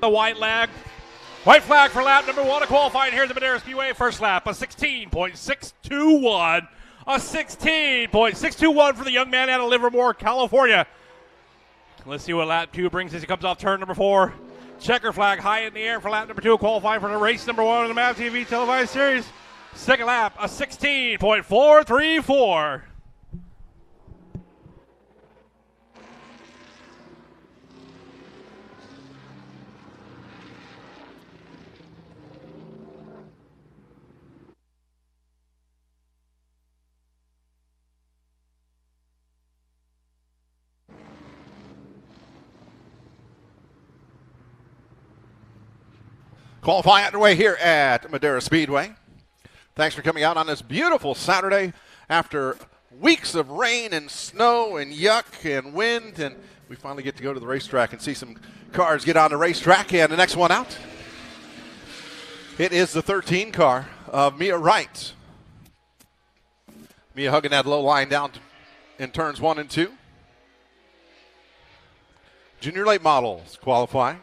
The white flag. White flag for lap number 1 of qualifying here at the Madera Speedway. First lap, a 16.621. A 16.621 for the young man out of Livermore, California. Let's see what lap 2 brings as he comes off turn number 4. Checker flag high in the air for lap number 2 of qualifying for the race number 1 of the MAV TV televised series. Second lap, a 16.434. Qualifying underway here at Madera Speedway. Thanks for coming out on this beautiful Saturday after weeks of rain and snow and yuck and wind, and we finally get to go to the racetrack and see some cars get on the racetrack. And the next one out, it is the 13 car of Mia Wright. Mia hugging that low line down in turns 1 and 2. Junior late models qualifying.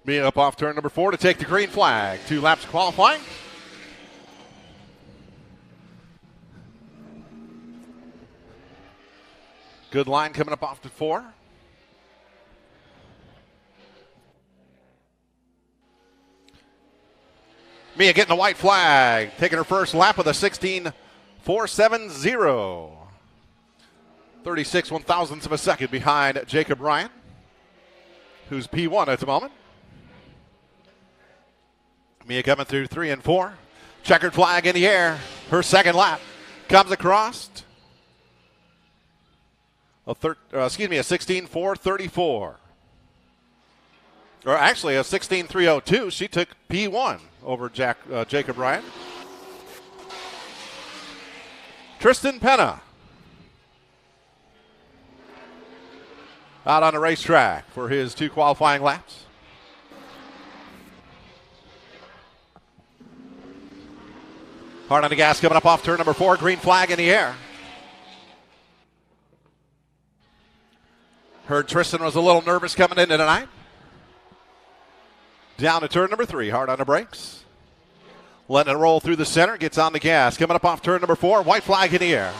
Mia up off turn number 4 to take the green flag. 2 laps qualifying. Good line coming up off to 4. Mia getting the white flag, taking her first lap of the 16.470. 36 one-thousandths of a second behind Jacob Ryan, who's P1 at the moment. Mia coming through 3 and 4. Checkered flag in the air. Her second lap comes across. A 16.434. Or actually a 16.302. She took P1 over Jacob Ryan. Tristan Penna out on the racetrack for his 2 qualifying laps. Hard on the gas coming up off turn number 4. Green flag in the air. Heard Tristan was a little nervous coming into tonight. Down to turn number 3. Hard on the brakes. Letting it roll through the center. Gets on the gas. Coming up off turn number 4. White flag in the air.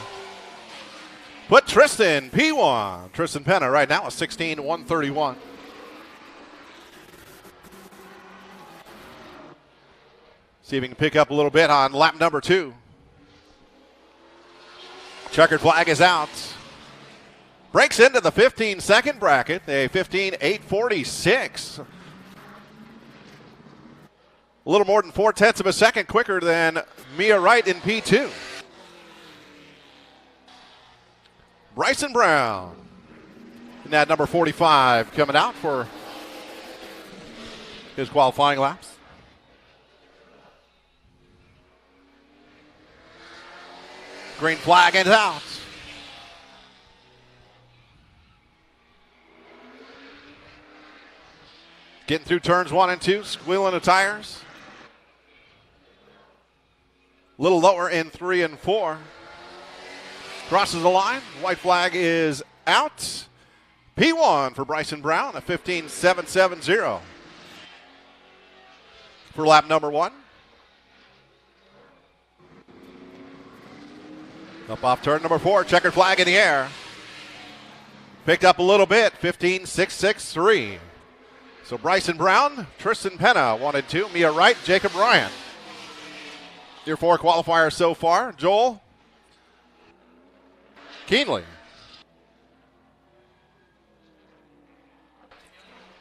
Put Tristan P1. Tristan Penna right now a 16.131. See if he can pick up a little bit on lap number 2. Checkered flag is out. Breaks into the 15-second bracket, a 15.846. A little more than 0.4 of a second quicker than Mia Wright in P2. Bryson Brown in that number 45 coming out for his qualifying laps. Green flag is out. Getting through turns 1 and 2, squealing the tires. A little lower in 3 and 4. Crosses the line. White flag is out. P1 for Bryson Brown, a 15.770 for lap number 1. Up off turn number 4, checkered flag in the air. Picked up a little bit, 15.663. So Bryson Brown, Tristan Penna, 1 and 2. Mia Wright, Jacob Ryan. Your 4 qualifiers so far. Joel Keenley.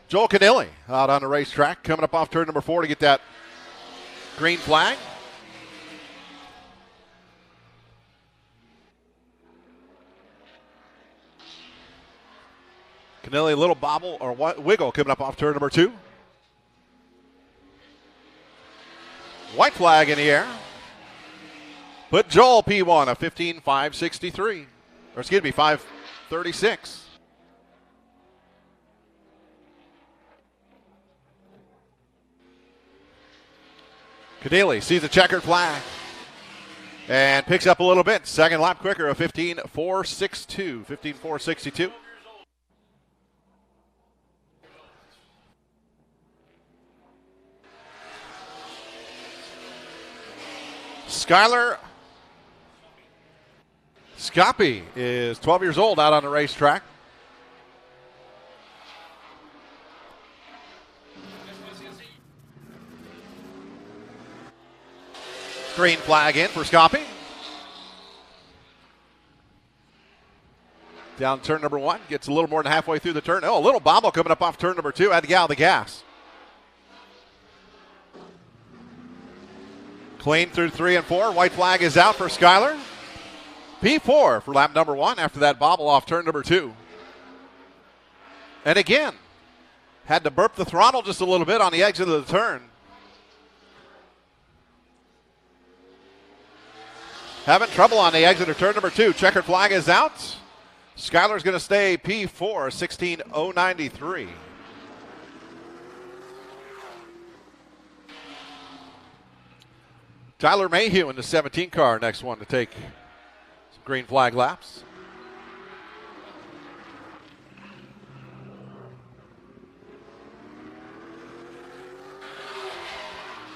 Joel Connelly out on the racetrack, coming up off turn number 4 to get that green flag. Connelly, a little bobble or wiggle coming up off turn number 2. White flag in the air. Put Joel P1, a 15.563. Or excuse me, 5.36. Connelly sees the checkered flag and picks up a little bit. Second lap quicker, a 15.462. 15.462. Skylar Scoppy is 12 years old out on the racetrack. Green flag in for Scoppy. Down turn number 1. Gets a little more than halfway through the turn. Oh, a little bobble coming up off turn number 2. Had to get out of the gas. Clean through 3 and 4. White flag is out for Skylar. P4 for lap number 1 after that bobble off turn number 2. And again, had to burp the throttle just a little bit on the exit of the turn. Having trouble on the exit of turn number 2. Checkered flag is out. Skylar's going to stay P4, 16.093. Tyler Mayhew in the 17 car, next one to take some green flag laps.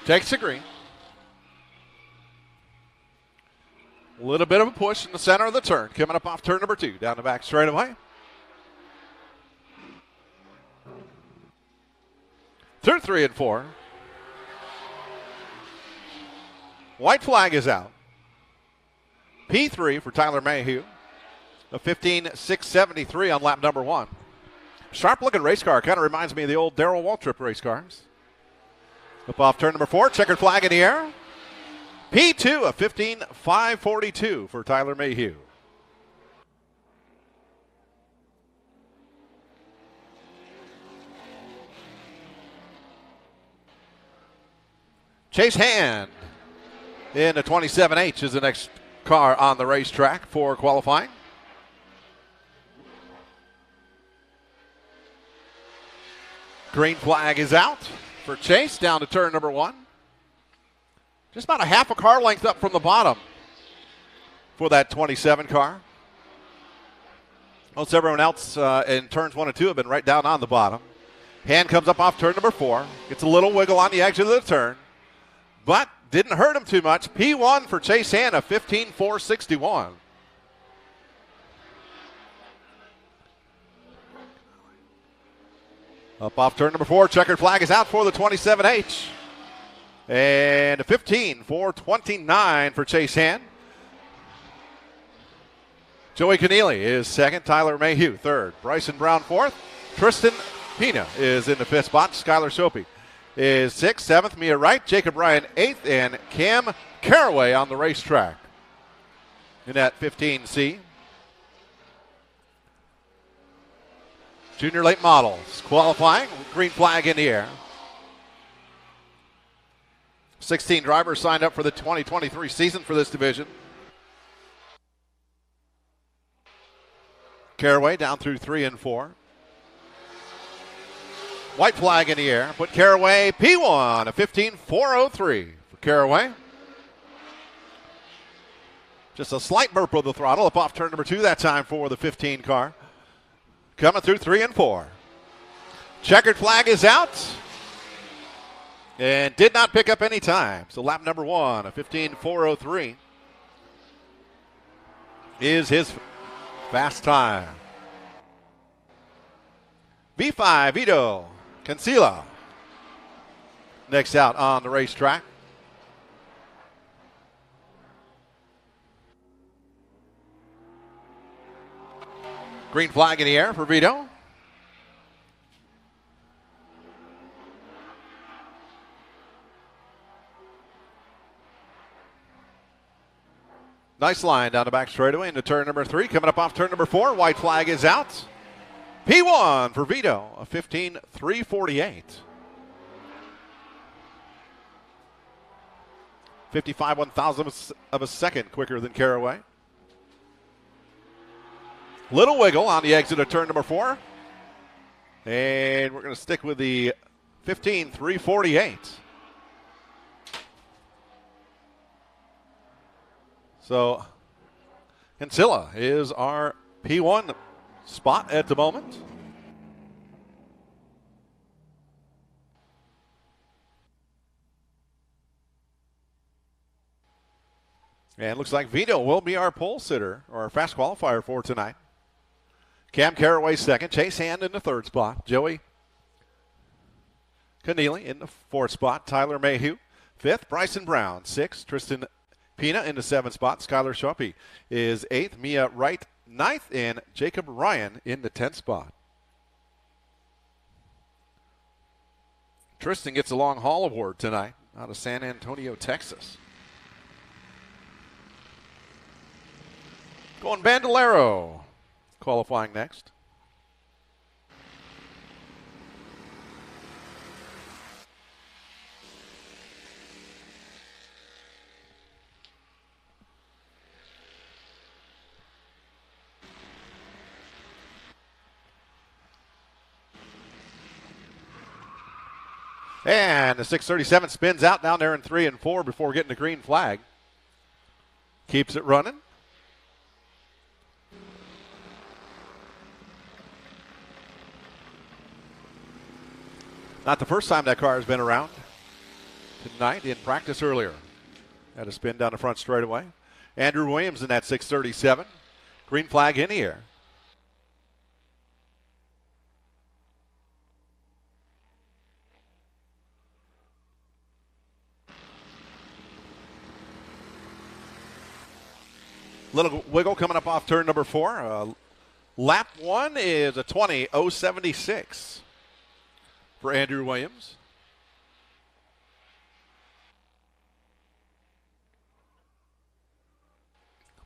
Takes the green. A little bit of a push in the center of the turn. Coming up off turn number 2. Down the back straightaway. Through 3 and 4. White flag is out. P3 for Tyler Mayhew. A 15.673 on lap number 1. Sharp looking race car. Kind of reminds me of the old Darrell Waltrip race cars. Up off turn number 4. Checkered flag in the air. P2, a 15.542 for Tyler Mayhew. Chase Hand in the 27H is the next car on the racetrack for qualifying. Green flag is out for Chase down to turn number 1. Just about a half a car length up from the bottom for that 27 car. Most everyone else in turns 1 and 2 have been right down on the bottom. Hand comes up off turn number 4. Gets a little wiggle on the exit of the turn, but didn't hurt him too much. P1 for Chase Hand, a 15.461. Up off turn number 4. Checkered flag is out for the 27H. And a 15.429 for Chase Hand. Joey Connelly is second. Tyler Mayhew third. Bryson Brown fourth. Tristan Pina is in the 5th spot. Skylar Soapy is 6th. 7th, Mia Wright. Jacob Ryan 8th. And Cam Carraway on the racetrack in that 15C. Junior late models qualifying. Green flag in the air. 16 drivers signed up for the 2023 season for this division. Carraway down through 3 and 4. White flag in the air. Put Carraway P1, a 15.403 for Carraway. Just a slight burp of the throttle up off turn number 2 that time for the 15 car. Coming through 3 and 4. Checkered flag is out. And did not pick up any time. So lap number 1, a 15.403, is his fast time. V5, Vito Concealer, next out on the racetrack. Green flag in the air for Vito. Nice line down the back straightaway into turn number 3. Coming up off turn number 4. White flag is out. P1 for Vito, a 15.348. 55 1,000th of a second quicker than Carraway. Little wiggle on the exit of turn number 4. And we're going to stick with the 15.348. So, Ancilla is our P1 spot at the moment. And looks like Vito will be our pole sitter or our fast qualifier for tonight. Cam Carraway second. Chase Hand in the third spot. Joey Connelly in the fourth spot. Tyler Mayhew fifth. Bryson Brown sixth. Tristan Pina in the seventh spot. Skylar Shuppy is eighth. Mia Wright ninth. And Jacob Ryan in the 10th spot. Tristan gets a long haul award tonight out of San Antonio, Texas. Going Bandolero, qualifying next. And the 637 spins out down there in 3 and 4 before getting the green flag. Keeps it running. Not the first time that car has been around. Tonight in practice earlier. Had a spin down the front straightaway. Andrew Williams in that 637. Green flag in the air. Little wiggle coming up off turn number 4. Lap 1 is a 20.076 for Andrew Williams.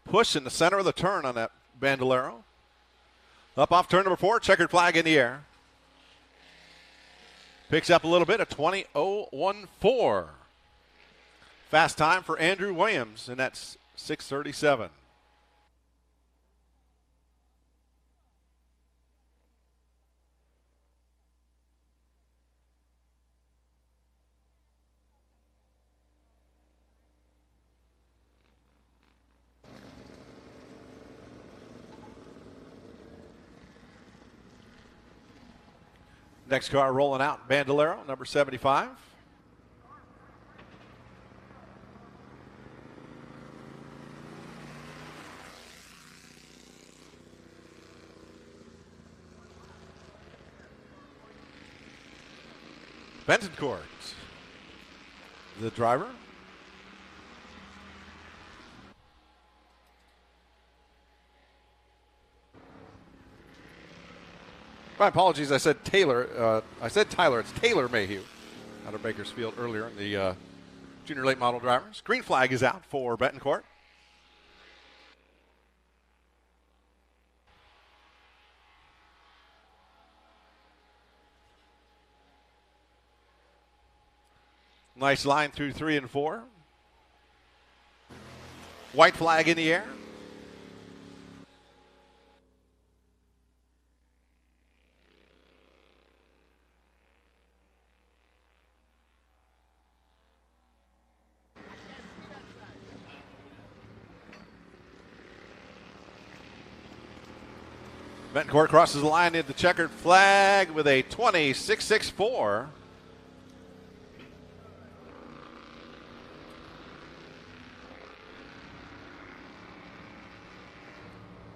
Push in the center of the turn on that Bandolero. Up off turn number 4, checkered flag in the air. Picks up a little bit, a 20.014. Fast time for Andrew Williams, and that's 637. Next car rolling out, Bandolero, number 75. Bettencourt, the driver. My apologies, I said Taylor. I said Tyler. It's Taylor Mayhew out of Bakersfield earlier in the junior late model drivers. Green flag is out for Bettencourt. Nice line through 3 and 4. White flag in the air. Bettencourt crosses the line into the checkered flag with a 20.664.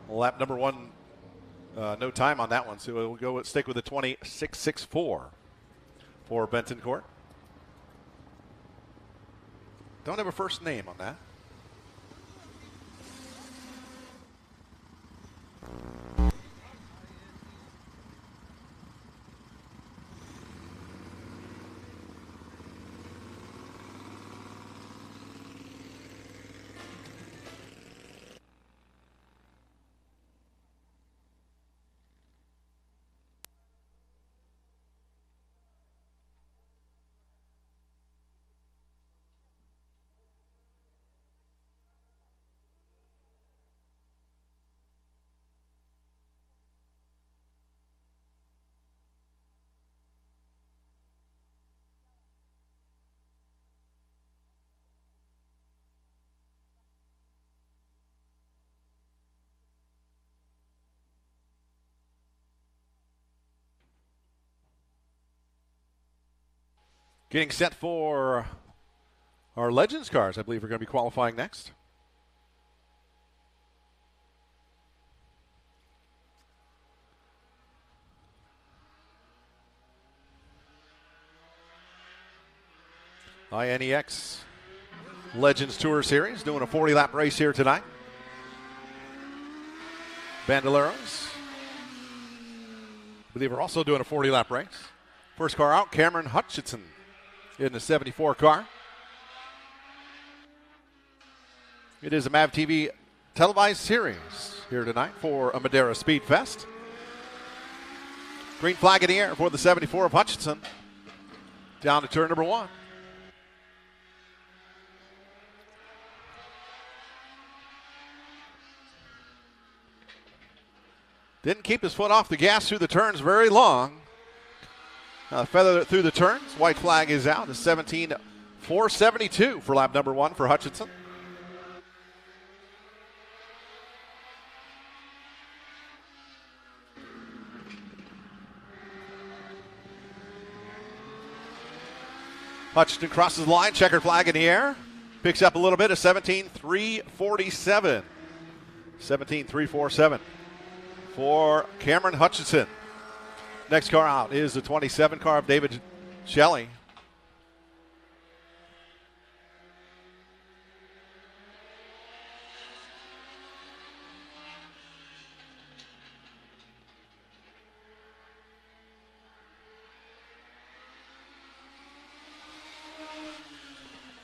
Lap number 1, no time on that one, so we'll go stick with a 20.664 for Bettencourt. Don't have a first name on that. Getting set for our Legends cars, I believe, are going to be qualifying next. INEX Legends Tour Series doing a 40-lap race here tonight. Bandoleros, I believe, are also doing a 40-lap race. First car out, Cameron Hutchinson in the 74 car. It is a MAV TV televised series here tonight for a Madera SpeedFest. Green flag in the air for the 74 of Hutchinson. Down to turn number 1. Didn't keep his foot off the gas through the turns very long. Feathered it through the turns. White flag is out. It's 17.472 for lap number 1 for Hutchinson. Hutchinson crosses the line, checkered flag in the air. Picks up a little bit of 17.347. 17.347 for Cameron Hutchinson. Next car out is the 27 car of David Shelley.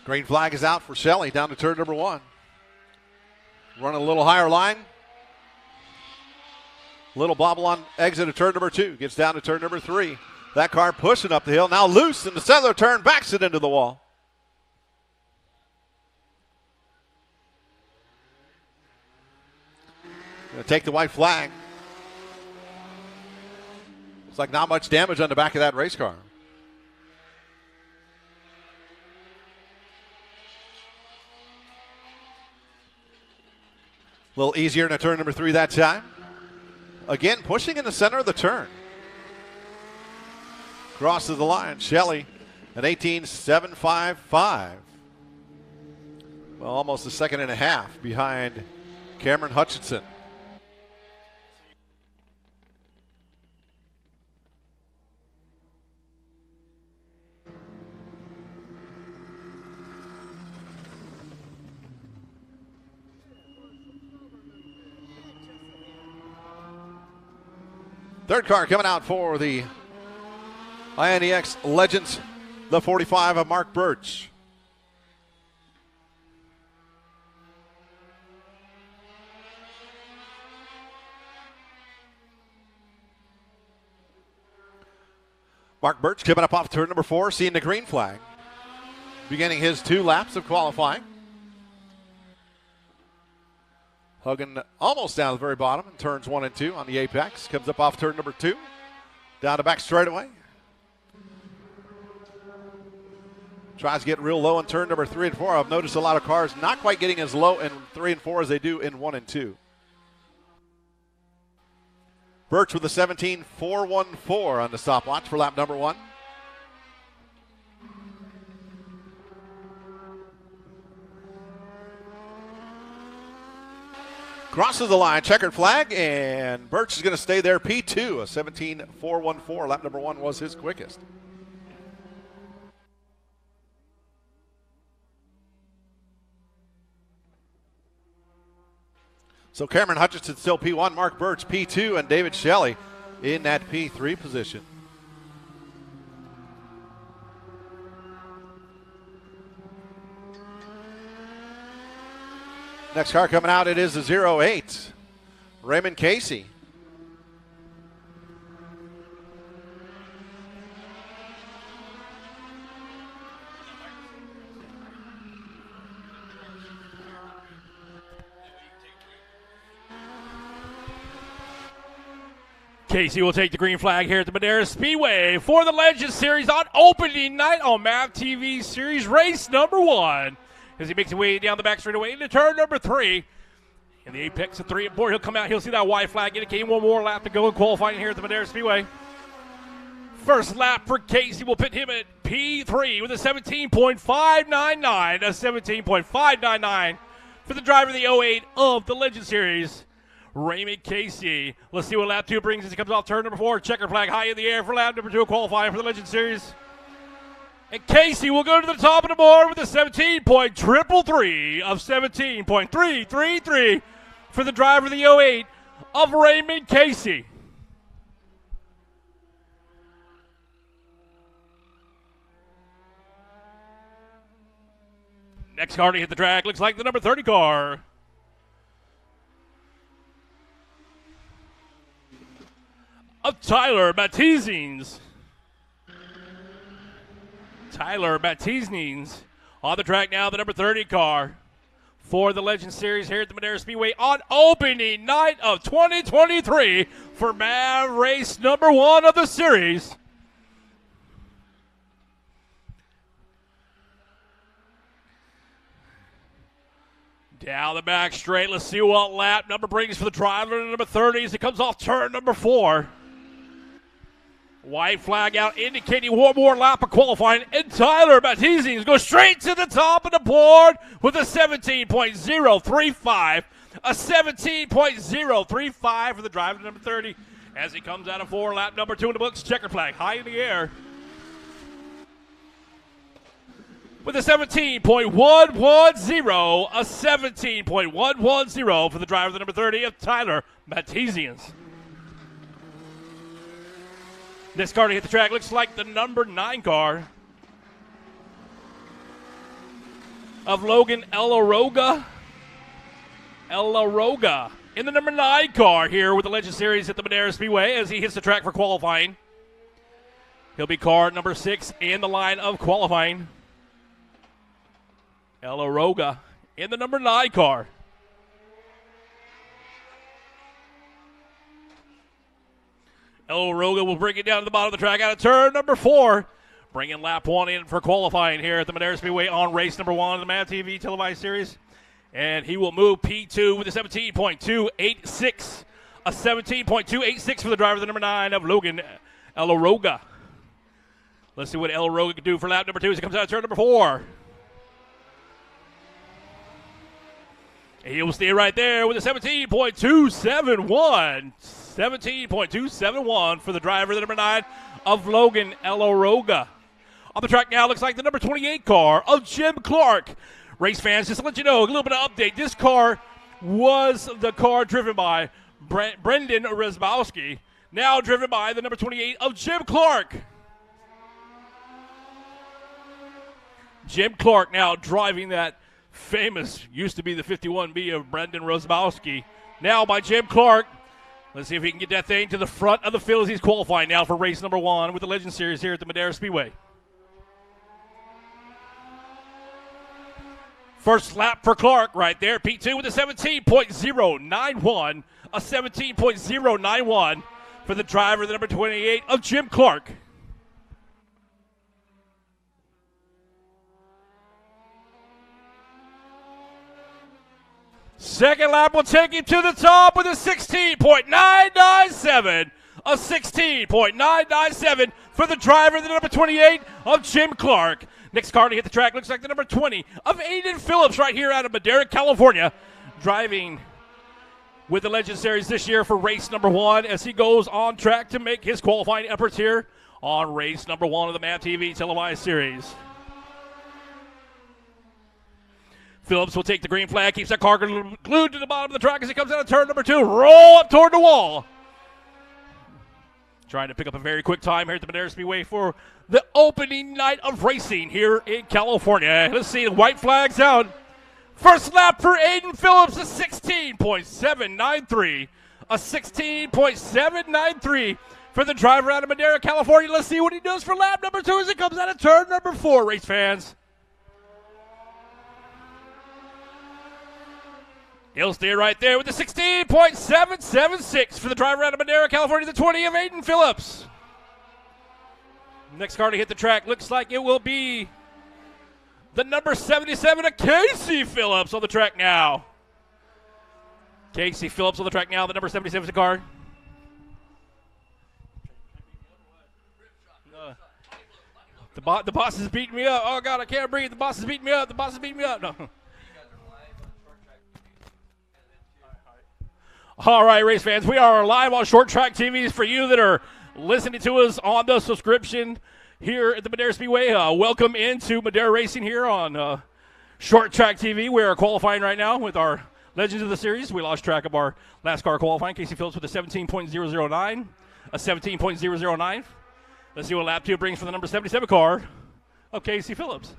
Green flag is out for Shelley down to turn number 1. Running a little higher line. Little bobble on exit of turn number 2. Gets down to turn number 3. That car pushing up the hill. Now loose in the center turn. Backs it into the wall. Going to take the white flag. It's like not much damage on the back of that race car. A little easier in turn number 3 that time. Again, pushing in the center of the turn. Crosses the line. Shelley at 18.755. Well, almost a second and a half behind Cameron Hutchinson. Third car coming out for the INEX Legends, the 45 of Mark Birch. Mark Birch coming up off turn number 4, seeing the green flag. Beginning his 2 laps of qualifying. Hugging almost down to the very bottom in turns 1 and 2 on the apex. Comes up off turn number 2. Down to back straightaway. Tries to get real low in turn number 3 and 4. I've noticed a lot of cars not quite getting as low in 3 and 4 as they do in 1 and 2. Birch with a 17.414 on the stopwatch for lap number 1. Crosses the line, checkered flag, and Birch is going to stay there. P2, a 17.414. Lap number 1 was his quickest. So Cameron Hutchinson still P1, Mark Birch P2, and David Shelley in that P3 position. Next car coming out, it is the 08, Raymond Casey. Casey will take the green flag here at the Madera Speedway for the Legends Series on opening night on MAV TV Series race number 1. As he makes his way down the back straightaway into turn number 3. In the apex of 3 and 4, he'll come out. He'll see that white flag indicating 1 more lap to go in qualifying here at the Madera Speedway. First lap for Casey will put him at P3 with a 17.599. A 17.599 for the driver of the 08 of the Legend Series, Raymond Casey. Let's see what lap 2 brings as he comes off turn number 4. Checker flag high in the air for lap number 2 qualifying for the Legend Series. And Casey will go to the top of the board with a 17.333 of 17.333 for the driver of the 08 of Raymond Casey. Next car to hit the track looks like the number 30 car of Tyler Matizines. Tyler Matizines on the track now, the number 30 car for the Legend Series here at the Madera Speedway on opening night of 2023 for MAV race number 1 of the series. Down the back straight, let's see what lap number brings for the driver, number 30 as he comes off turn number 4. White flag out indicating one more lap of qualifying, and Tyler Matizines goes straight to the top of the board with a 17.035. A 17.035 for the driver, number 30, as he comes out of 4, lap number 2 in the books, checker flag high in the air. With a 17.110, a 17.110 for the driver, the number 30 of Tyler Matizines. This car to hit the track looks like the number 9 car of Logan Elaroga. In the number 9 car here with the Legend Series at the Madera Speedway as he hits the track for qualifying. He'll be car number 6 in the line of qualifying. Elaroga in the number 9 car. Elaroga will bring it down to the bottom of the track out of turn number 4. Bringing lap 1 in for qualifying here at the Madera Speedway on race number 1 of the MAV TV televised series. And he will move P2 with a 17.286. A 17.286 for the driver, the number 9 of Logan Elaroga. Let's see what Elaroga can do for lap number 2 as he comes out of turn number 4. He will stay right there with a 17.271. 17.271 for the driver, the number 9 of Logan Elaroga. On the track now looks like the number 28 car of Jim Clark. Race fans, just to let you know, a little bit of update. This car was the car driven by Brendan Resbowski, now driven by the number 28 of Jim Clark. Jim Clark now driving that famous, used to be the 51B of Brendan Resbowski, now by Jim Clark. Let's see if he can get that thing to the front of the field as he's qualifying now for race number 1 with the Legend Series here at the Madera Speedway. First lap for Clark right there. P2 with a 17.091. A 17.091 for the driver, the number 28 of Jim Clark. Second lap will take him to the top with a 16.997. A 16.997 for the driver, the number 28 of Jim Clark. Next car to hit the track looks like the number 20 of Aiden Phillips right here out of Madera, California. Driving with the Legend Series this year for race number 1 as he goes on track to make his qualifying efforts here on race number 1 of the MAV TV televised series. Phillips will take the green flag, keeps that car glued to the bottom of the track as he comes out of turn number 2. Roll up toward the wall. Trying to pick up a very quick time here at the Madera Speedway for the opening night of racing here in California. Let's see, the white flag's out. First lap for Aiden Phillips, a 16.793. A 16.793 for the driver out of Madera, California. Let's see what he does for lap number 2 as he comes out of turn number 4, race fans. He'll stay right there with the 16.776 for the driver out of Madera, California, the 20 of Aiden Phillips. Next car to hit the track looks like it will be the number 77 of Casey Phillips on the track now. Casey Phillips on the track now, the number 77 is the car. The boss is beating me up. Oh, God, I can't breathe. The boss is beating me up. The boss is beating me up. No. All right, race fans, we are live on ShortTrack TV. For you that are listening to us on the subscription, here at the Madera Speedway. Welcome into Madera Racing here on ShortTrack TV. We are qualifying right now with our Legends of the Series. We lost track of our last car qualifying. Casey Phillips with a 17.009, a 17.009. Let's see what lap 2 brings for the number 77 car of Casey Phillips.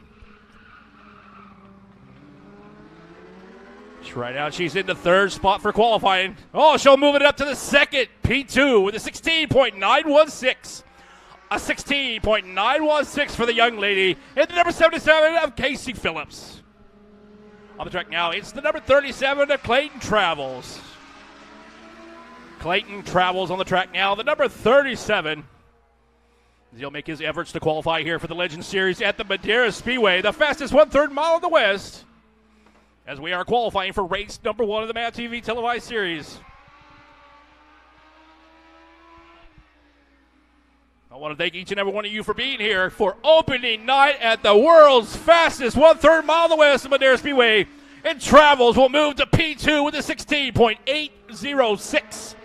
Right now, she's in the third spot for qualifying. Oh, she'll move it up to the second, P2, with a 16.916. A 16.916 for the young lady in the number 77 of Casey Phillips. On the track now, it's the number 37 of Clayton Travels. Clayton Travels on the track now, the number 37. He'll make his efforts to qualify here for the Legends Series at the Madera Speedway, the fastest 1/3 mile in the West, as we are qualifying for race number 1 of the Mad TV televised series. I want to thank each and every one of you for being here for opening night at the world's fastest 1/3 mile in the West of Madera Speedway. And Travels will move to P2 with a 16.806.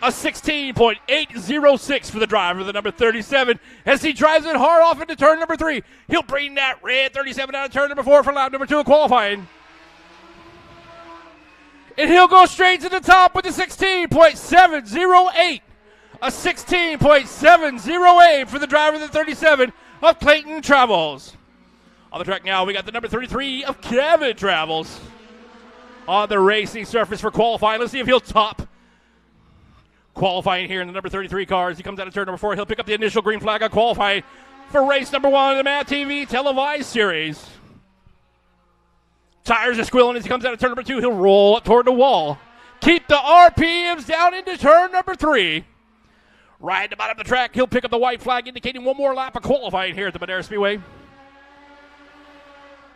A 16.806 for the driver, the number 37, as he drives it hard off into turn number 3. He'll bring that red 37 out of turn number 4 for lap number 2 of qualifying. And he'll go straight to the top with a 16.708. A 16.708 for the driver of the 37 of Clayton Travels. On the track now, we got the number 33 of Kevin Travels on the racing surface for qualifying. Let's see if he'll top qualifying here in the number 33 car. As he comes out of turn number 4, he'll pick up the initial green flag on qualifying for race number 1 of the Mad TV televised series. Tires are squealing as he comes out of turn number 2. He'll roll up toward the wall. Keep the RPMs down into turn number 3. Right at the bottom of the track, he'll pick up the white flag, indicating one more lap of qualifying here at the Madera Speedway.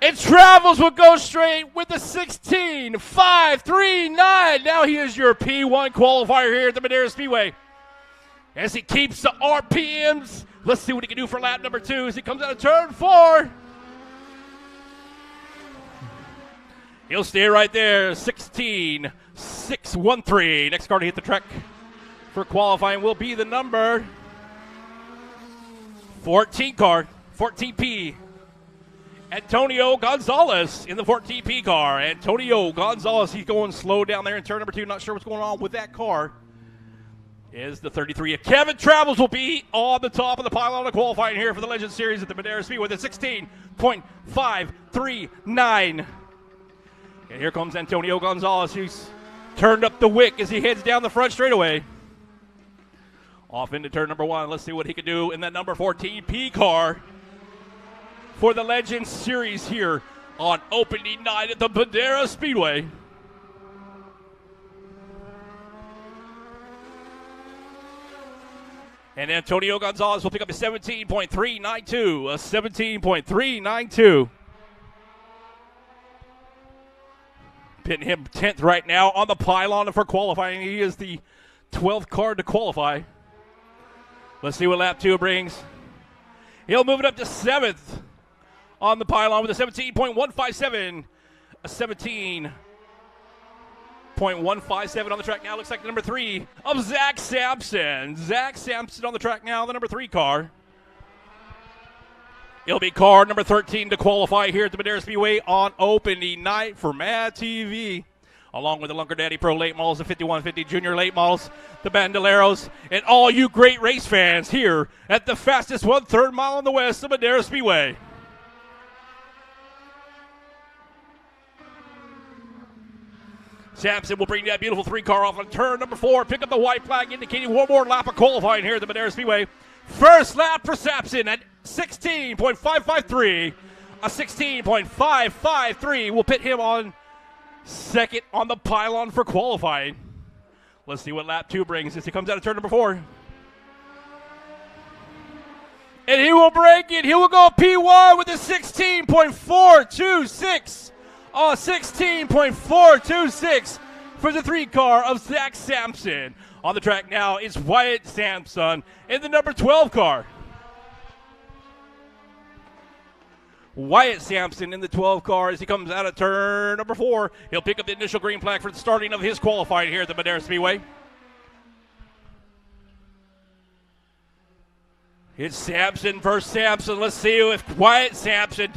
And Travels will go straight with the 16.539. Now he is your P1 qualifier here at the Madera Speedway. As he keeps the RPMs, let's see what he can do for lap number 2 as he comes out of turn 4. He'll stay right there, 16.613. Next car to hit the track for qualifying will be the number 14 car, 14P. Antonio Gonzalez in the 14P car. Antonio Gonzalez, he's going slow down there in turn number 2. Not sure what's going on with that car. Is the 33 of Kevin Travels will be on the top of the pylon of qualifying here for the Legends Series at the Madera Speedway with a 16.539. And here comes Antonio Gonzalez, who's turned up the wick as he heads down the front straightaway. Off into turn number 1. Let's see what he can do in that number 14P car for the Legends Series here on opening night at the Madera Speedway. And Antonio Gonzalez will pick up a 17.392. A 17.392. Pitting him 10th right now on the pylon for qualifying. He is the 12th car to qualify. Let's see what lap 2 brings. He'll move it up to 7th on the pylon with a 17.157. A 17.157 on the track now. Looks like the number 3 of Zach Samson. Zach Samson on the track now, the number 3 car. It'll be car number 13 to qualify here at the Madera Speedway on opening night for Mad TV. Along with the Lunker Daddy Pro late models, the 5150 Junior late models, the Bandoleros, and all you great race fans here at the fastest 1/3 mile in the West of Madera Speedway. Samson will bring that beautiful 3 car off on turn number 4. Pick up the white flag indicating one more lap of qualifying here at the Madera Speedway. First lap for Samson at 16.553. A 16.553 will put him on second on the pylon for qualifying. Let's see what lap 2 brings as he comes out of turn number 4. And he will break it. He will go P1 with a 16.426. Oh, 16.426 for the 3 car of Zach Samson. On the track now is Wyatt Samson in the number 12 car. Wyatt Samson in the 12 car as he comes out of turn number 4. He'll pick up the initial green flag for the starting of his qualifying here at the Madera Speedway. It's Samson versus Samson. Let's see if Wyatt Samson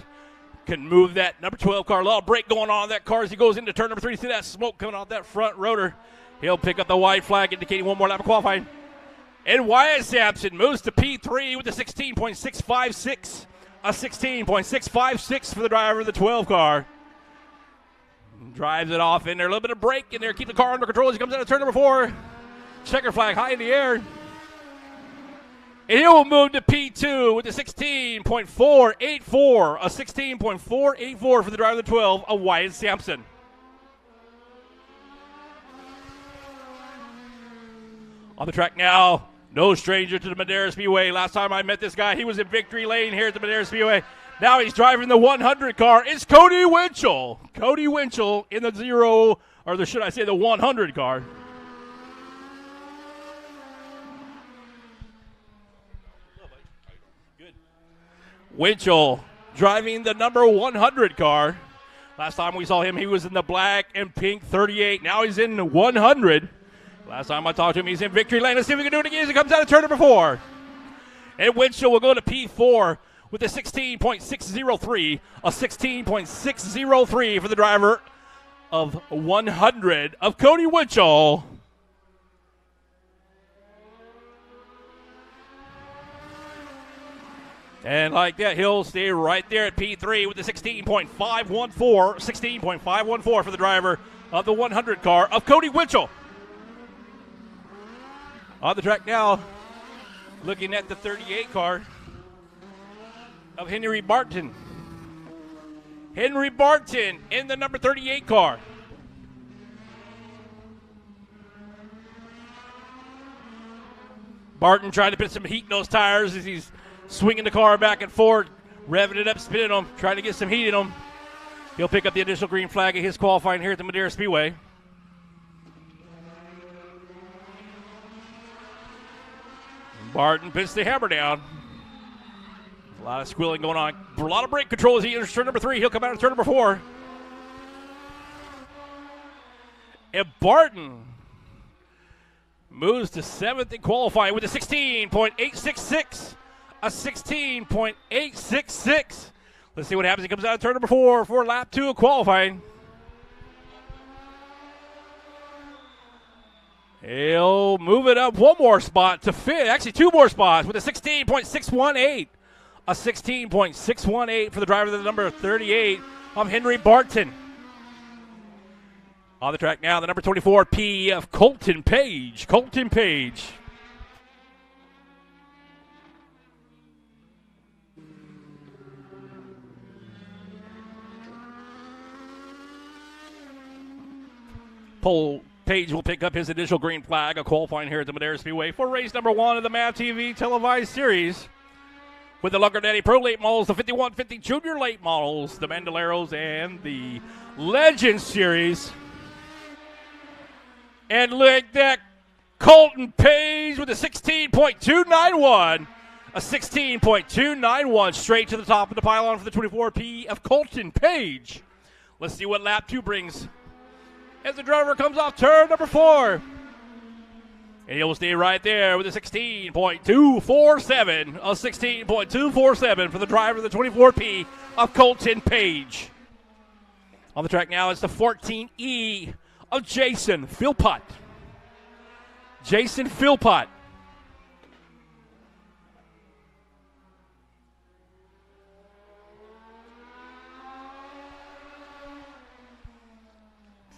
can move that number 12 car. A little break going on that car as he goes into turn number 3. See that smoke coming off that front rotor. He'll pick up the white flag, indicating one more lap of qualifying. And Wyatt Samson moves to P3 with a 16.656. A 16.656 for the driver of the 12 car. Drives it off in there. A little bit of brake in there. Keep the car under control as he comes out of turn number 4. Checker flag high in the air. And he will move to P2 with a 16.484. A 16.484 for the driver of the 12, of Wyatt Samson. On the track now, no stranger to the Madera Speedway. Last time I met this guy, he was in victory lane here at the Madera Speedway. Now he's driving the 100 car. It's Cody Winchell. Cody Winchell in the 0, or should I say the 100 car. Winchell driving the number 100 car. Last time we saw him, he was in the black and pink 38. Now he's in 100. Last time I talked to him, he's in victory lane. Let's see if we can do it again as he comes out of turn number 4. And Winchell will go to P4 with a 16.603. A 16.603 for the driver of 100 of Cody Winchell. And like that, he'll stay right there at P3 with the 16.514. 16.514 for the driver of the 100 car of Cody Winchell. On the track now, looking at the 38 car of Henry Barton. Henry Barton in the number 38 car. Barton trying to put some heat in those tires as he's swinging the car back and forth, revving it up, spinning them, trying to get some heat in them. He'll pick up the initial green flag of his qualifying here at the Madera Speedway. Barton puts the hammer down. A lot of squealing going on. A lot of brake control as he enters turn number 3. He'll come out of turn number 4. And Barton moves to 7th in qualifying with a 16.866. A 16.866. Let's see what happens. He comes out of turn number 4 for lap 2 of qualifying. He'll move it up one more spot to 5th. Actually, 2 more spots with a 16.618. A 16.618 for the driver of the number 38 of Henry Barton. On the track now, the number 24 P of Colton Page. Colton Page. Page will pick up his initial green flag of qualifying here at the Madera Speedway for race number 1 of the MAV TV televised series. With the Lucker Daddy Pro late models, the 5150 Junior late models, the Bandoleros, and the Legend Series. And look at that, Colton Page with a 16.291. A 16.291 straight to the top of the pylon for the 24P of Colton Page. Let's see what lap 2 brings as the driver comes off turn number 4. And he'll stay right there with a 16.247. A 16.247 for the driver of the 24P of Colton Page. On the track now, it's the 14E of Jason Philpot. Jason Philpot.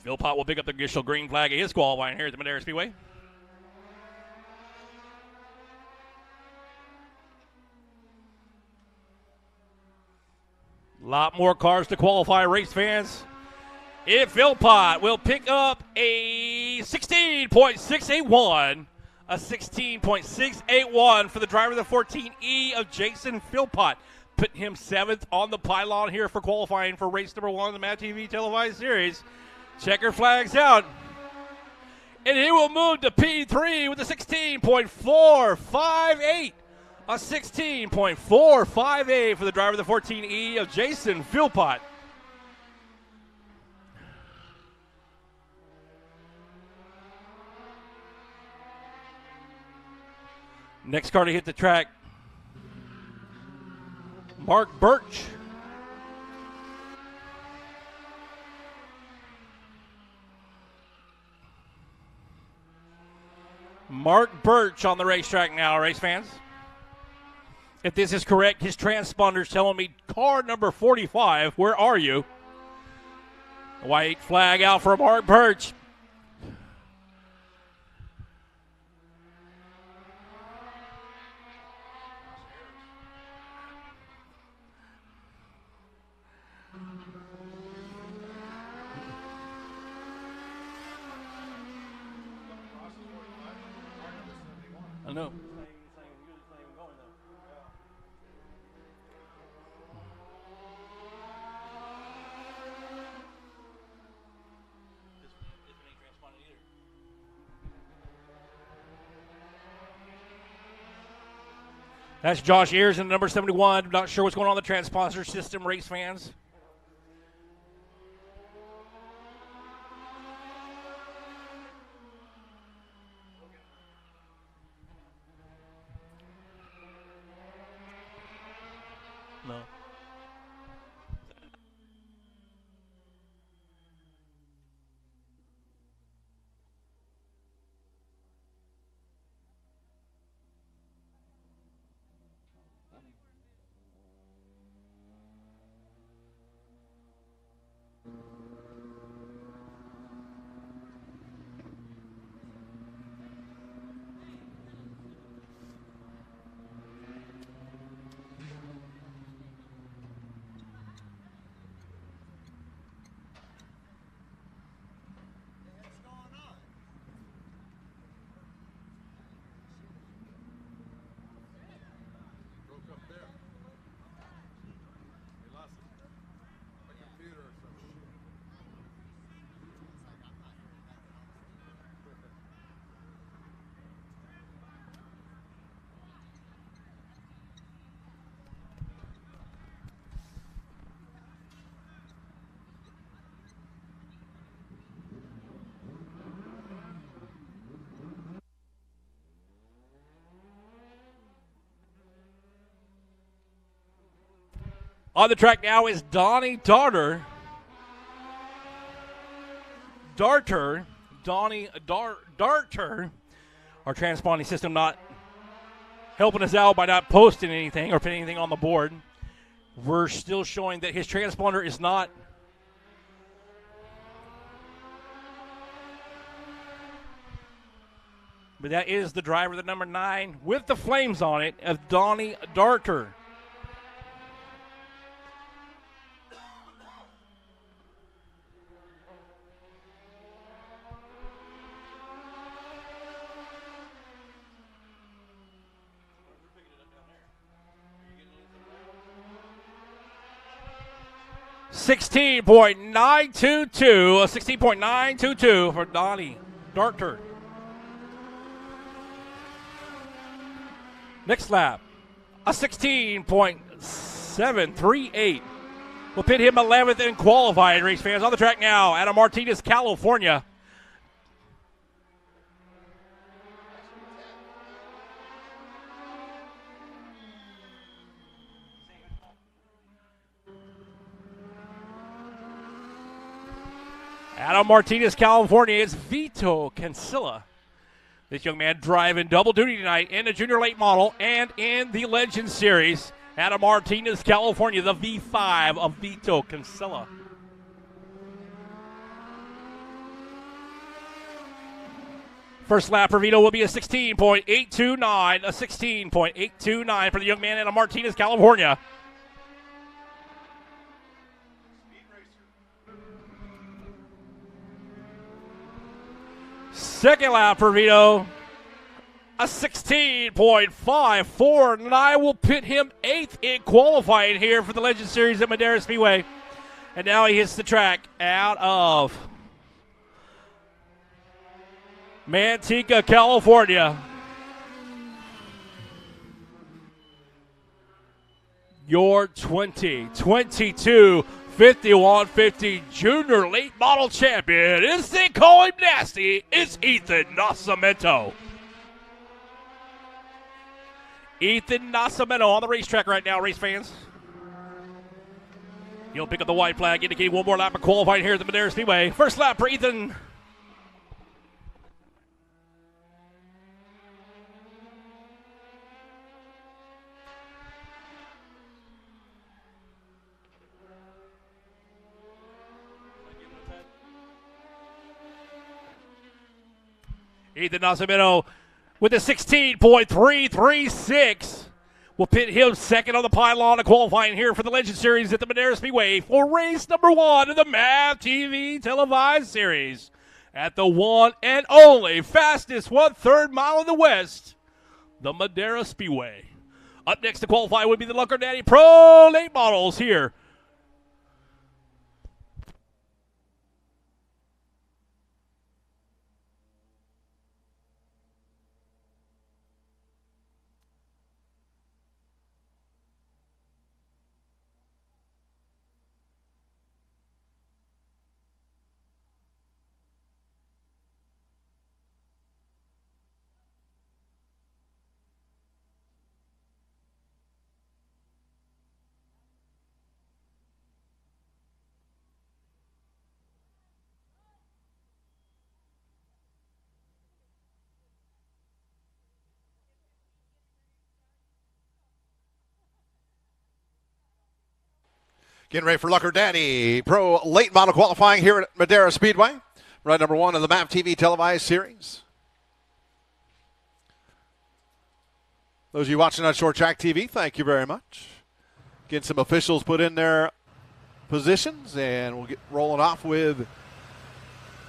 Philpot will pick up the initial green flag of his qualifying here at the Madera Speedway. A lot more cars to qualify, race fans. If Philpot will pick up a 16.681, a 16.681 for the driver of the 14E of Jason Philpot. Putting him 7th on the pylon here for qualifying for race number 1 of the MAV TV televised series. Checker flags out. And he will move to P3 with a 16.458. A 16.458 for the driver of the 14E of Jason Philpot. Next car to hit the track Mark Birch. Mark Birch on the racetrack now, race fans. If this is correct, his transponder's telling me car number 45, where are you? White flag out for Mark Birch. I know. That's Josh Ayers in number 71. Not sure what's going on in the transponder system, race fans. No. On the track now is Donnie Darter. Donnie Darter. Our transponding system not helping us out by not posting anything or putting anything on the board. We're still showing that his transponder is not. But that is the driver, the number 9, with the flames on it, of Donnie Darter. $16.922 for Donnie Darter. Next lap, a 16.738. We'll pit him 11th in qualifying, race fans. On the track now, Adam Martinez, California. Adam Martinez, California is Vito Concealer. This young man driving double duty tonight in the junior late model and in the Legend Series. Adam Martinez, California, the V5 of Vito Concealer. First lap for Vito will be a 16.829, a 16.829 for the young man Adam Martinez, California. Second lap for Vito, a 16.549 will pit him 8th in qualifying here for the Legend Series at Madera Speedway. And now he hits the track out of Manteca, California. Your 2022 5150 Junior Late Model Champion is the call him nasty. It's Aiden Nacimento. Aiden Nacimento on the racetrack right now, race fans. He'll pick up the white flag, indicating one more lap of qualifying here at the Madera Speedway. First lap for Ethan. Aiden Nacimento with a 16.336 will pit him second on the pylon of qualifying here for the Legend Series at the Madera Speedway for race number 1 of the MAV TV televised series at the one and only fastest 1/3 mile in the West, the Madera Speedway. Up next to qualify would be the Lucker Daddy Pro late models here. Getting ready for Lucker Daddy Pro late model qualifying here at Madera Speedway. Ride number 1 of the MAV TV televised series. Those of you watching on ShortTrack TV, thank you very much. Getting some officials put in their positions, and we'll get rolling off with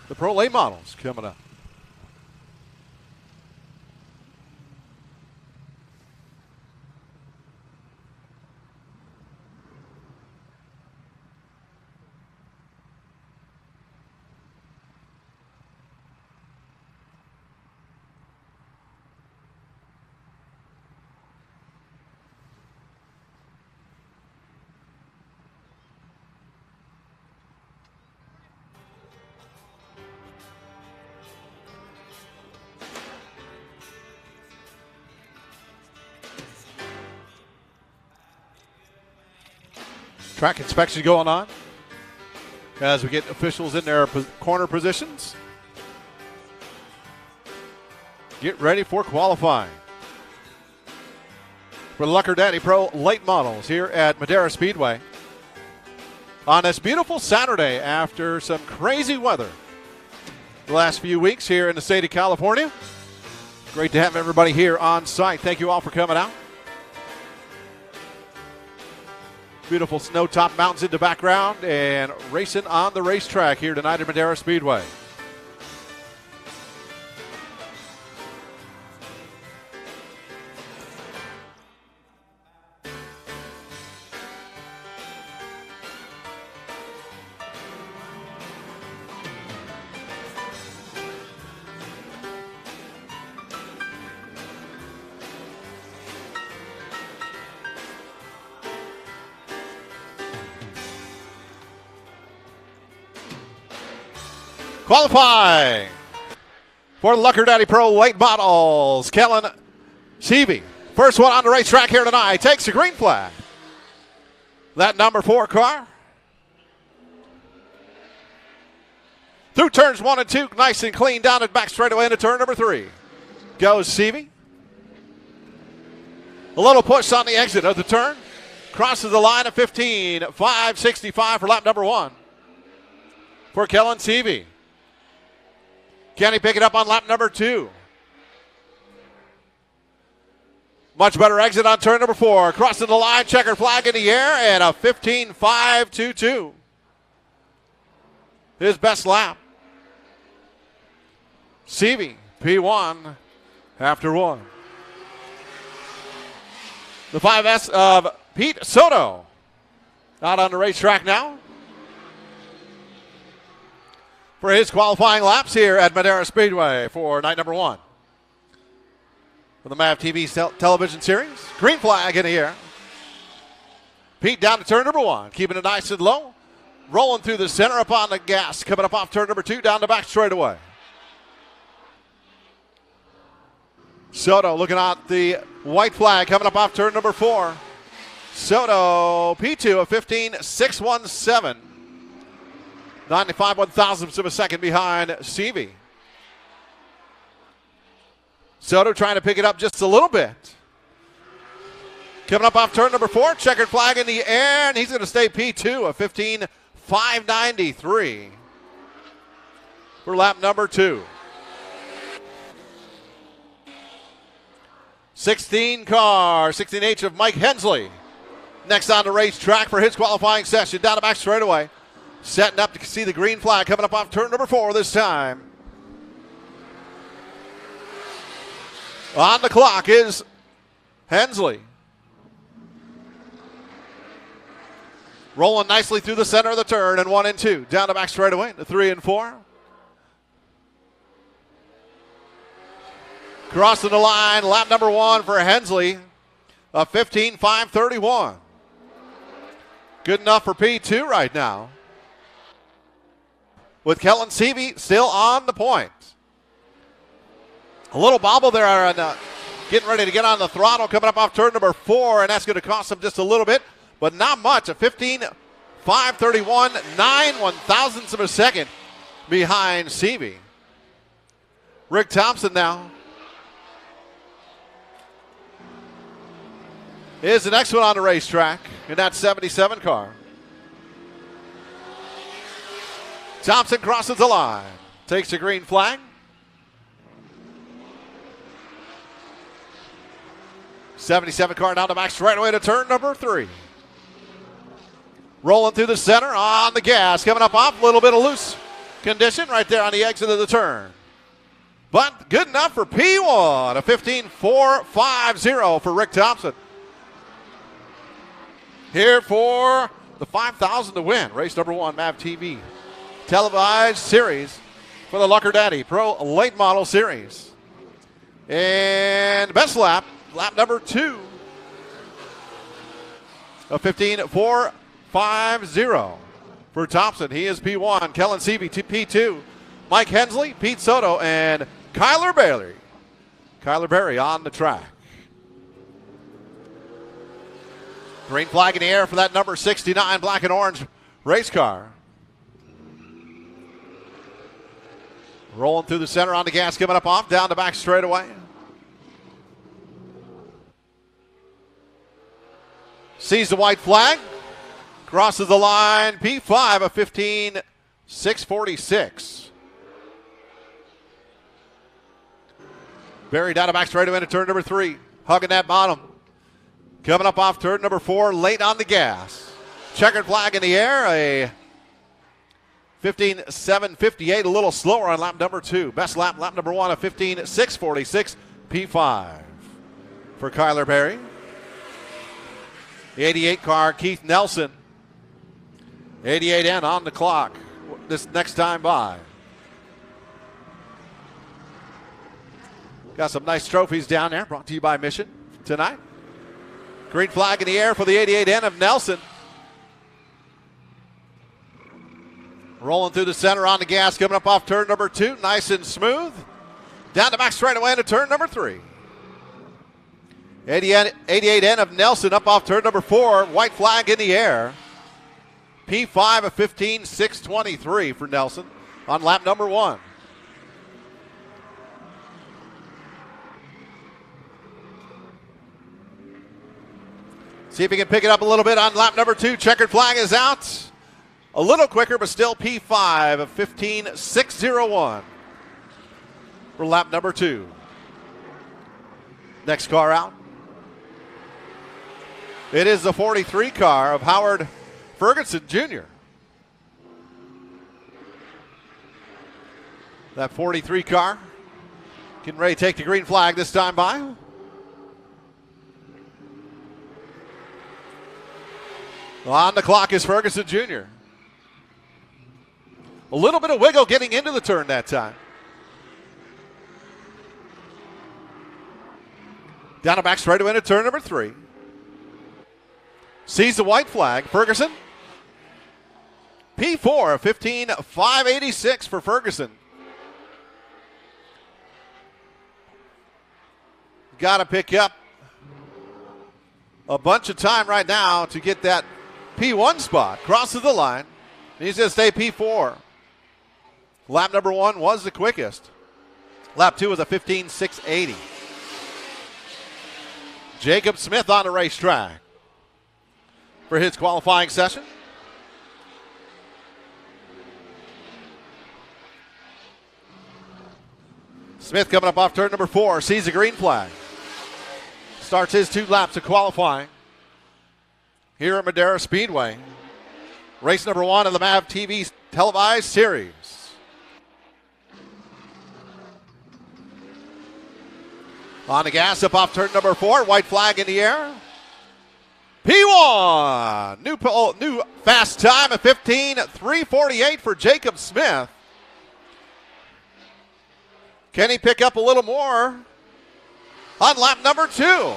the Pro late models coming up. Track inspection going on as we get officials in their corner positions. Get ready for qualifying for the Lucker Daddy Pro late models here at Madera Speedway on this beautiful Saturday after some crazy weather the last few weeks here in the state of California. Great to have everybody here on site. Thank you all for coming out. Beautiful snow-topped mountains in the background and racing on the racetrack here tonight at Madera Speedway. Qualifying for the Lucker Daddy Pro late models, Kellen Seavey. First one on the racetrack here tonight takes the green flag. That number 4 car. Through turns 1 and 2, nice and clean down and back straightaway into turn number 3. Goes Seavey. A little push on the exit of the turn. Crosses the line at 15.565 for lap number 1 for Kellen Seavey. Can he pick it up on lap number 2? Much better exit on turn number 4. Crossing the line, checkered flag in the air, and a 15.522. His best lap. Seavey, P1 after 1. The 5S of Pete Soto out on the racetrack now for his qualifying laps here at Madera Speedway for night number 1 for the MAV TV television series. Green flag in the air. Pete down to turn number 1, keeping it nice and low. Rolling through the center up on the gas, coming up off turn number 2, down the back straightaway. Soto looking at the white flag coming up off turn number 4. Soto, P2 of 15.617. 95 one-thousandths of a second behind Seavey. Soto trying to pick it up just a little bit. Coming up off turn number 4, checkered flag in the air, and he's going to stay P2 of 15.593 for lap number 2. 16H of Mike Hensley. Next on the racetrack for his qualifying session. Down the back straightaway. Setting up to see the green flag coming up off turn number 4 this time. On the clock is Hensley. Rolling nicely through the center of the turn, and 1 and 2. Down the back straightaway to 3 and 4. Crossing the line, lap number 1 for Hensley, a 15.531. Good enough for P2 right now. With Kellen Seavey still on the point. A little bobble there, and getting ready to get on the throttle, coming up off turn number 4, and that's going to cost him just a little bit, but not much. A 15.531, 9 one-thousandths of a second behind Seavey. Rick Thompson now is the next one on the racetrack in that 77 car. Thompson crosses the line, takes the green flag. 77 car down the back straightaway to turn number 3. Rolling through the center on the gas, coming up off a little bit of loose condition right there on the exit of the turn. But good enough for P1, a 15.450 for Rick Thompson. Here for the $5,000 to win. Race number 1, MAV TV. Televised series for the Lucker Daddy Pro Late Model Series. And best lap number 2 of 15.450 for Thompson. He is P1. Kellen Seavey, P2. Mike Hensley, Pete Soto, and Kyler Bailey. Kyler Berry on the track. Green flag in the air for that number 69 black and orange race car. Rolling through the center on the gas, coming up off, down the back straightaway. Sees the white flag, crosses the line, P5 of 15.646. Barry down the back straightaway into turn number 3, hugging that bottom. Coming up off turn number 4, late on the gas. Checkered flag in the air, a 15.758, a little slower on lap number 2. Best lap number 1, a 15.646, P5 for Kyler Berry. The 88 car, Keith Nelson. 88N on the clock this next time by. Got some nice trophies down there, brought to you by Mission tonight. Green flag in the air for the 88N of Nelson. Rolling through the center on the gas, coming up off turn number 2, nice and smooth. Down the back straightaway into turn number 3. 88N of Nelson up off turn number 4, white flag in the air. P5 of 15.623 for Nelson on lap number 1. See if he can pick it up a little bit on lap number 2. Checkered flag is out. A little quicker, but still P5 of 15.601 for lap number 2. Next car out. It is the 43 car of Howard Ferguson Jr. That 43 car getting ready to take the green flag this time by. On the clock is Ferguson Jr. A little bit of wiggle getting into the turn that time. Down the back straightaway into turn number 3. Sees the white flag. Ferguson. P4 of 15.586 for Ferguson. Got to pick up a bunch of time right now to get that P1 spot. Crosses the line. Needs to stay P4. Lap number 1 was the quickest. Lap 2 was a 15.680. Jacob Smith on the racetrack for his qualifying session. Smith coming up off turn number 4, sees the green flag. Starts his 2 laps of qualifying here at Madera Speedway. Race number 1 of the MAV TV televised series. On the gas, up off turn number 4, white flag in the air. P1, new fast time of 15.348 for Jacob Smith. Can he pick up a little more on lap number 2?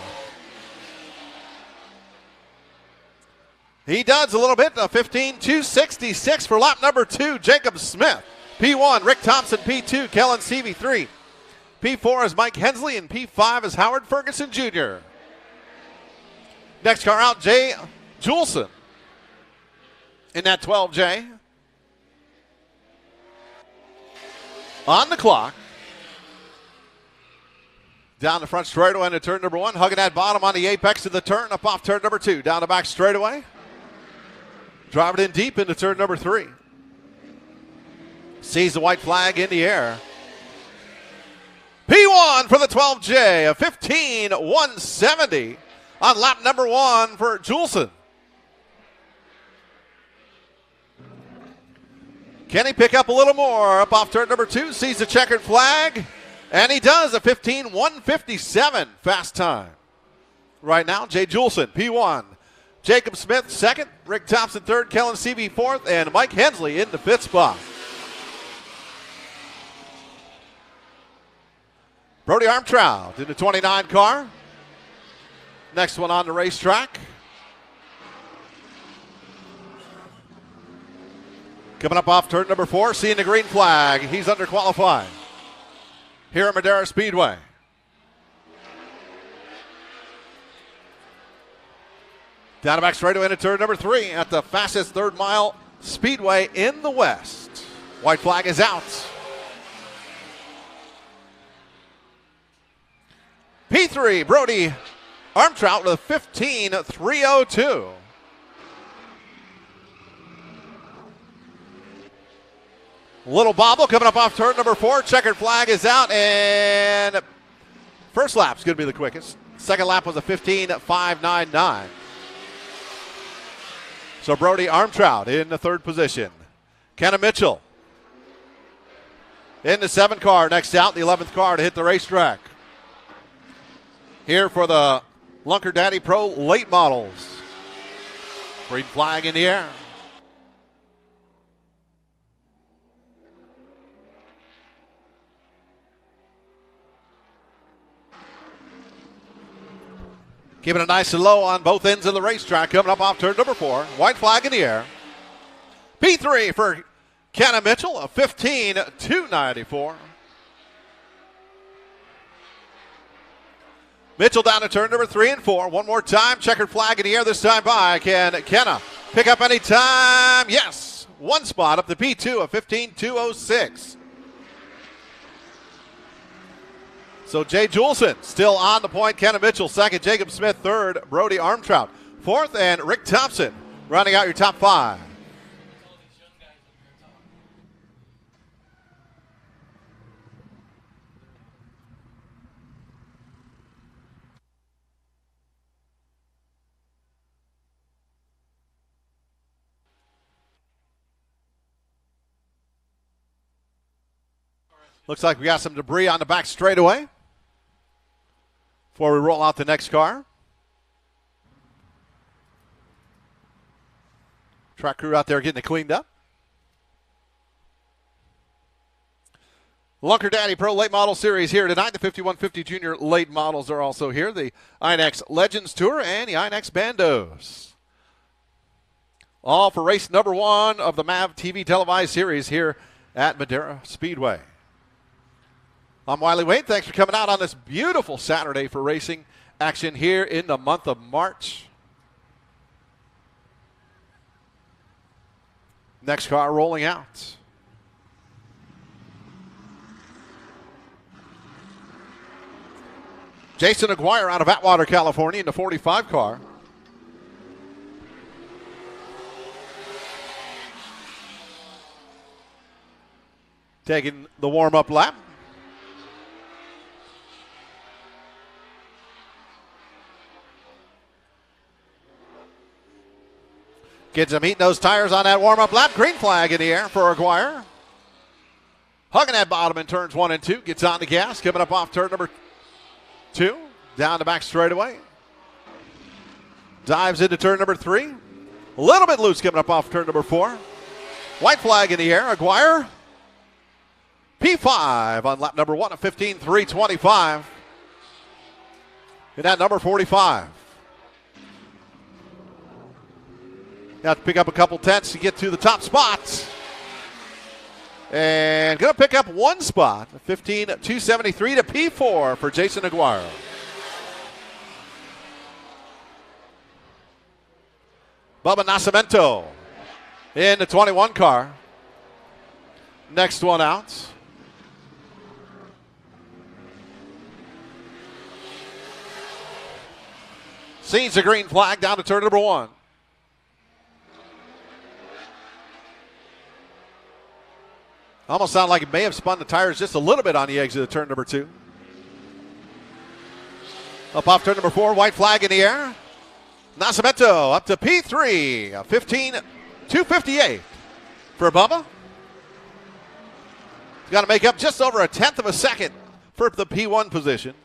He does a little bit, a 15.266 for lap number 2, Jacob Smith. P1, Rick Thompson, P2, Kellen Seavey, 3. P4 is Mike Hensley, and P5 is Howard Ferguson Jr. Next car out, Jay Julson in that 12J. On the clock. Down the front straightaway into turn number 1, hugging that bottom on the apex of the turn, up off turn number 2, down the back straightaway. Driving in deep into turn number 3. Sees the white flag in the air. P1 for the 12J, a 15.170 on lap number 1 for Julson. Can he pick up a little more? Up off turn number 2, sees the checkered flag. And he does, a 15.157 fast time. Right now, Jay Julson, P1. Jacob Smith, 2nd. Rick Thompson, 3rd. Kellen Seavey, 4th. And Mike Hensley in the 5th spot. Brody Armtrout in the 29 car. Next one on the racetrack. Coming up off turn number 4, seeing the green flag. He's underqualified here at Madera Speedway. Down the back straightaway into turn number 3 at the fastest 3rd mile speedway in the West. White flag is out. P3, Brody Armtrout with a 15.302. Little bobble coming up off turn number 4. Checkered flag is out, and first lap's going to be the quickest. Second lap was a 15.599. So Brody Armtrout in the 3rd position. Kenna Mitchell in the 7th car. Next out, the 11th car to hit the racetrack. Here for the Lunker Daddy Pro late models. Green flag in the air. Keeping it nice and low on both ends of the racetrack. Coming up off turn number 4. White flag in the air. P3 for Kenna Mitchell, a 15.294. Mitchell down to turn number 3 and 4. One more time. Checkered flag in the air this time by. Can Kenna pick up any time? Yes. One spot up to P2, a 15.206. So Jay Julson still on the point. Kenna Mitchell 2nd. Jacob Smith 3rd. Brody Armtrout 4th. And Rick Thompson rounding out your top 5. Looks like we got some debris on the back straightaway before we roll out the next car. Track crew out there getting it cleaned up. Lunker Daddy Pro Late Model Series here tonight. The 5150 Junior Late Models are also here. The INX Legends Tour and the INX Bandos. All for race number 1 of the MAV TV televised series here at Madera Speedway. I'm Wiley Wade. Thanks for coming out on this beautiful Saturday for racing action here in the month of March. Next car rolling out. Jason McGuire out of Atwater, California in the 45 car. Taking the warm-up lap. Gets him heating those tires on that warm-up lap. Green flag in the air for McGuire. Hugging that bottom in turns 1 and 2. Gets on the gas. Coming up off turn number 2. Down the back straightaway. Dives into turn number 3. A little bit loose coming up off turn number 4. White flag in the air. McGuire. P5 on lap number 1 of 15.325. And at number 45. Got to pick up a couple tenths to get to the top spots. And going to pick up 1 spot. 15.273 to P4 for Jason McGuire. Bubba Nacimento in the 21 car. Next one out. Sees the green flag down to turn number 1. Almost sounded like it may have spun the tires just a little bit on the exit of turn number 2. Up off turn number 4, white flag in the air. Nacimento up to P3, 15.258 for Bubba. He's got to make up just over 1/10 of a second for the P1 position.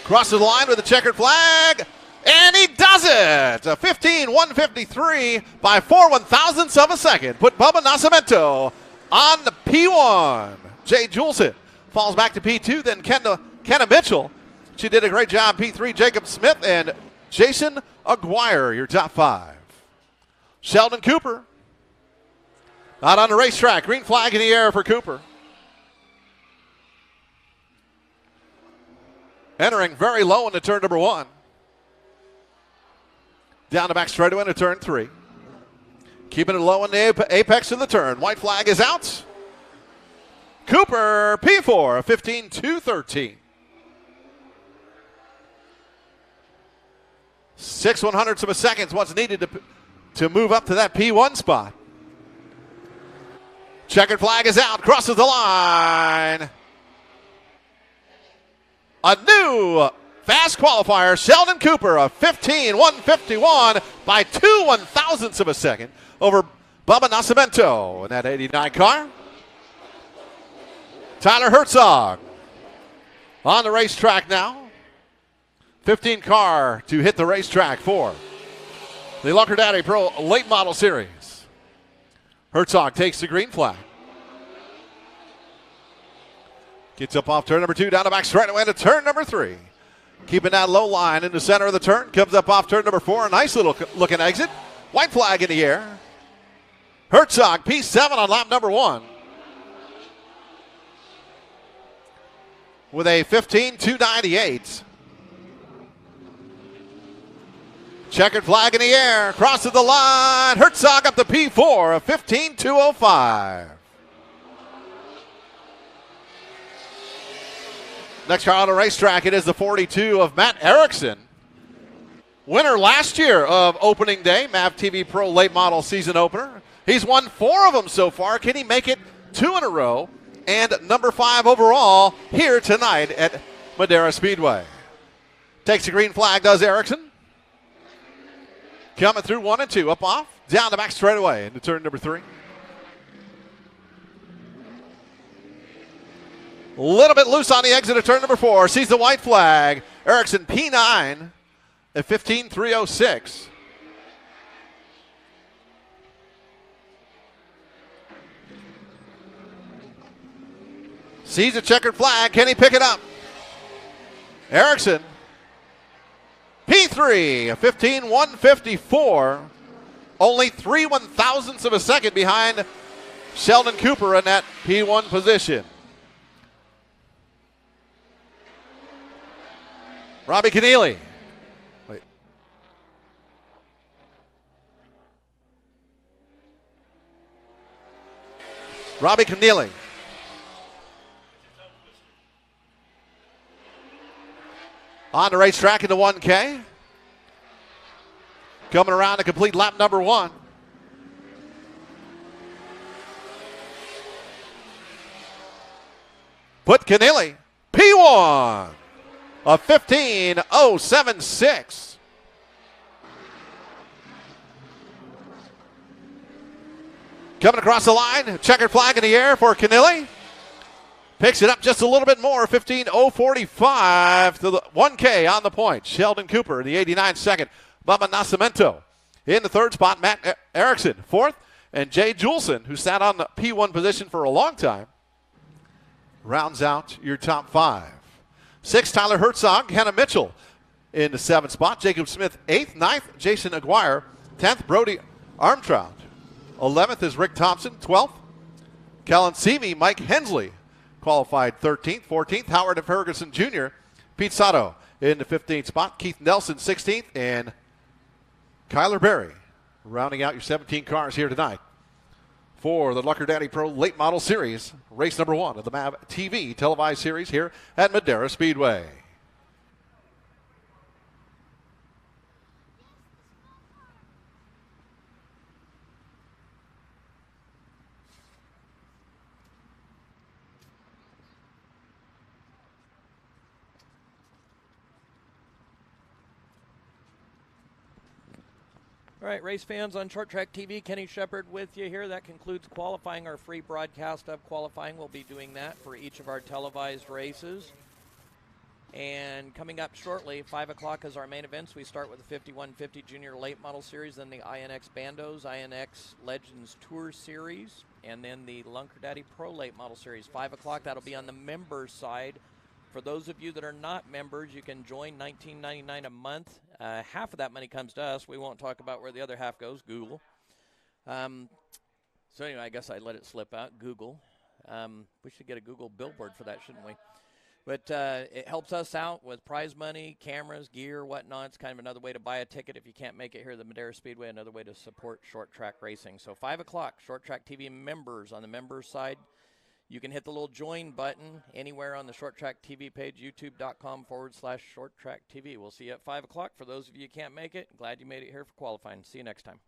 Crosses the line with a checkered flag, and he does it! A 15.153 by 4/1000ths of a second. Put Bubba Nacimento on the P1. Jay Julson falls back to P2, then Kenna Mitchell. She did a great job. P3, Jacob Smith, and Jason McGuire, your top 5. Sheldon Cooper out on the racetrack. Green flag in the air for Cooper. Entering very low into turn number 1. Down the back straightaway into turn 3. Keeping it low in the apex of the turn. White flag is out. Cooper, P4, 15.213. 6/100ths of a second is what's needed to move up to that P1 spot. Checkered flag is out. Crosses the line. A new fast qualifier, Sheldon Cooper, a 15.151 by 2/1000ths of a second over Bubba Nacimento in that 89 car. Tyler Herzog on the racetrack now. 15 car to hit the racetrack for the Lunker Daddy Pro Late Model Series. Herzog takes the green flag. Gets up off turn number 2, down the back straightaway into turn number 3. Keeping that low line in the center of the turn. Comes up off turn number 4. A nice little looking exit. White flag in the air. Herzog, P7 on lap number 1. With a 15.298. Checkered flag in the air. Crosses the line. Herzog up to P4, a 15.205. Next car on the racetrack, it is the 42 of Matt Erickson. Winner last year of opening day, MAV TV Pro Late Model Season Opener. He's won 4 of them so far. Can he make it 2 in a row? And number 5 overall here tonight at Madera Speedway. Takes the green flag, does Erickson. Coming through 1 and 2, up off, down the back straightaway into turn number 3. A little bit loose on the exit of turn number 4. Sees the white flag. Erickson P9 at 15.306. Sees a checkered flag. Can he pick it up? Erickson P3, 15.154. Only 3/1000ths of a second behind Sheldon Cooper in that P1 position. Robbie Connelly. Wait. Robbie Connelly. On the racetrack in the 1K. Coming around to complete lap number 1. Put Connelly, P1, a 15.076. Coming across the line, checkered flag in the air for Connelly. Picks it up just a little bit more, 15.045 to the 1K on the point. Sheldon Cooper in the 89th second. Bubba Nacimento in the 3rd spot. Matt Erickson, 4th. And Jay Julson, who sat on the P1 position for a long time, rounds out your top 5. 6th, Tyler Herzog, Hannah Mitchell in the 7th spot. Jacob Smith, 8th. 9th, Jason McGuire. 10th, Brody Armtrout. 11th is Rick Thompson. 12th, Kellen Seavey, Mike Hensley qualified 13th. 14th, Howard Ferguson Jr. Pete Soto in the 15th spot. Keith Nelson, 16th. And Kyler Berry rounding out your 17 cars here tonight for the Lucker Daddy Pro Late Model Series, race number 1 of the MAV TV televised series here at Madera Speedway. All right, race fans on ShortTrack TV, Kenny Shepard with you here. That concludes qualifying, our free broadcast of qualifying. We'll be doing that for each of our televised races. And coming up shortly, 5 o'clock is our main events. We start with the 5150 Junior Late Model Series, then the INX Bandos, INX Legends Tour Series, and then the Lunker Daddy Pro Late Model Series. 5 o'clock, that'll be on the members side. For those of you that are not members, you can join $19.99 a month. Half of that money comes to us. We won't talk about where the other half goes, Google. So anyway, I guess I let it slip out, Google. We should get a Google billboard for that, shouldn't we? But it helps us out with prize money, cameras, gear, whatnot. It's kind of another way to buy a ticket if you can't make it here at the Madera Speedway, another way to support short track racing. So 5 o'clock, ShortTrack TV members on the members side. You can hit the little join button anywhere on the ShortTrack TV page, youtube.com/ShortTrack TV. We'll see you at 5 o'clock. For those of you who can't make it, glad you made it here for qualifying. See you next time.